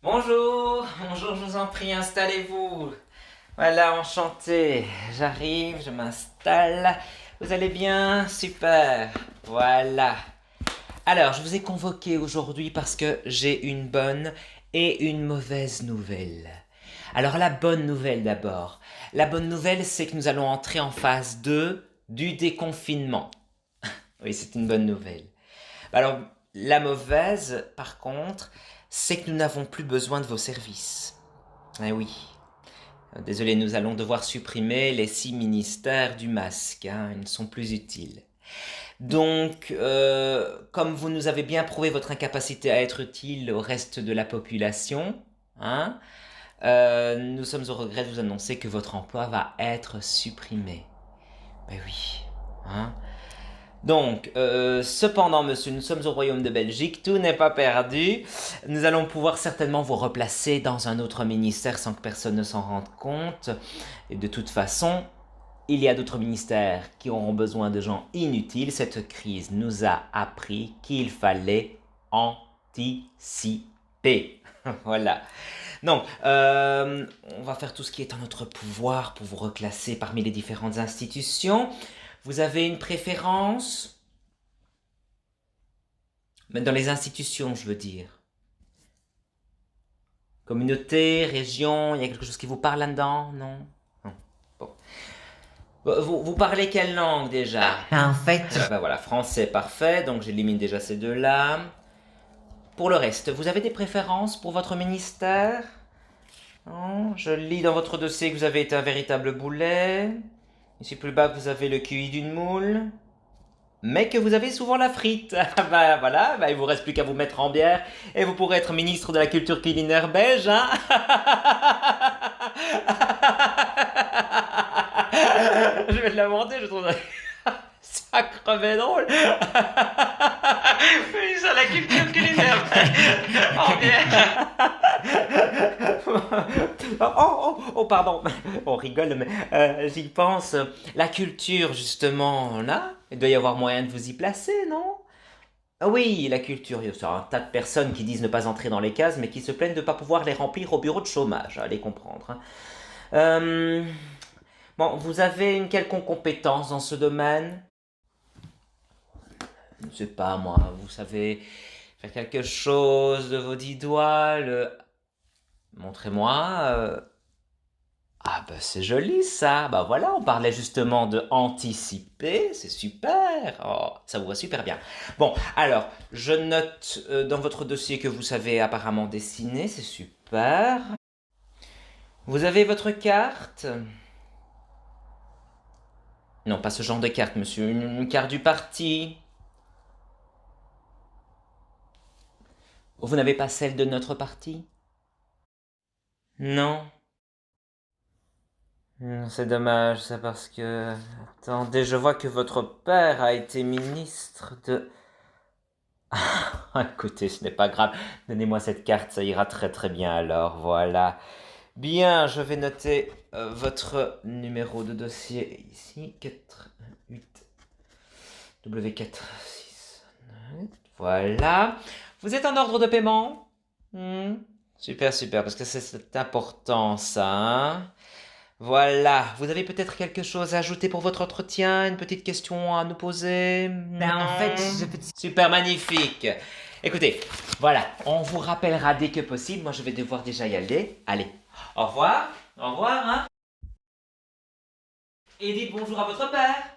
Bonjour, bonjour, je vous en prie, installez-vous. Voilà, enchanté. J'arrive, je m'installe. Vous allez bien? Super. Voilà. Alors, je vous ai convoqué aujourd'hui parce que j'ai une bonne et une mauvaise nouvelle. Alors, la bonne nouvelle d'abord. La bonne nouvelle, c'est que nous allons entrer en phase 2 du déconfinement. Oui, c'est une bonne nouvelle. Alors, la mauvaise, par contre, c'est que nous n'avons plus besoin de vos services. Eh oui. Désolé, nous allons devoir supprimer les 6 ministères du masque, hein, ils ne sont plus utiles. Donc, comme vous nous avez bien prouvé votre incapacité à être utile au reste de la population, hein, nous sommes au regret de vous annoncer que votre emploi va être supprimé. Ben oui, hein. Donc, cependant, monsieur, nous sommes au Royaume de Belgique, tout n'est pas perdu. Nous allons pouvoir certainement vous replacer dans un autre ministère sans que personne ne s'en rende compte. Et de toute façon, il y a d'autres ministères qui auront besoin de gens inutiles. Cette crise nous a appris qu'il fallait anticiper. Voilà. Donc, on va faire tout ce qui est en notre pouvoir pour vous reclasser parmi les différentes institutions. Vous avez une préférence? Mais dans les institutions, je veux dire. Communauté, région, il y a quelque chose qui vous parle là-dedans? Non? Non. Bon. Vous parlez quelle langue déjà? En fait, Ben voilà, français, parfait, donc j'élimine déjà ces deux-là. Pour le reste, vous avez des préférences pour votre ministère? Non, je lis dans votre dossier que vous avez été un véritable boulet. Ici plus bas, vous avez le QI d'une moule. Mais que vous avez souvent la frite. Bah voilà, bah, il vous reste plus qu'à vous mettre en bière et vous pourrez être ministre de la culture culinaire belge, hein. Je vais te la monter, je trouve ça crevait drôle. Ministre de la culture culinaire belge, en bière. Pardon, on rigole, mais j'y pense. La culture, justement, là, il doit y avoir moyen de vous y placer, non? Ah oui, la culture, il y a un tas de personnes qui disent ne pas entrer dans les cases, mais qui se plaignent de ne pas pouvoir les remplir au bureau de chômage, allez comprendre, hein. Euh, bon, vous avez une quelconque compétence dans ce domaine? Je ne sais pas, moi, vous savez faire quelque chose de vos 10 doigts, Montrez-moi. Ah bah c'est joli ça. Bah voilà, on parlait justement de anticiper, c'est super. Oh, ça vous va super bien. Bon, alors, je note dans votre dossier que vous savez apparemment dessiner, c'est super. Vous avez votre carte? Non, pas ce genre de carte, monsieur. Une carte du parti. Vous n'avez pas celle de notre parti? Non. C'est dommage, ça, parce que... Attendez, je vois que votre père a été ministre de... Écoutez, ce n'est pas grave. Donnez-moi cette carte, ça ira très très bien alors, voilà. Bien, je vais noter votre numéro de dossier ici. 4, 8, W4, 6, 9. Voilà. Vous êtes en ordre de paiement? Super, super, parce que c'est important ça, hein. Voilà, vous avez peut-être quelque chose à ajouter pour votre entretien, une petite question à nous poser? en fait, Non? je... Super magnifique. Écoutez, voilà, on vous rappellera dès que possible. Moi, je vais devoir déjà y aller. Allez, au revoir, hein. Et dites bonjour à votre père.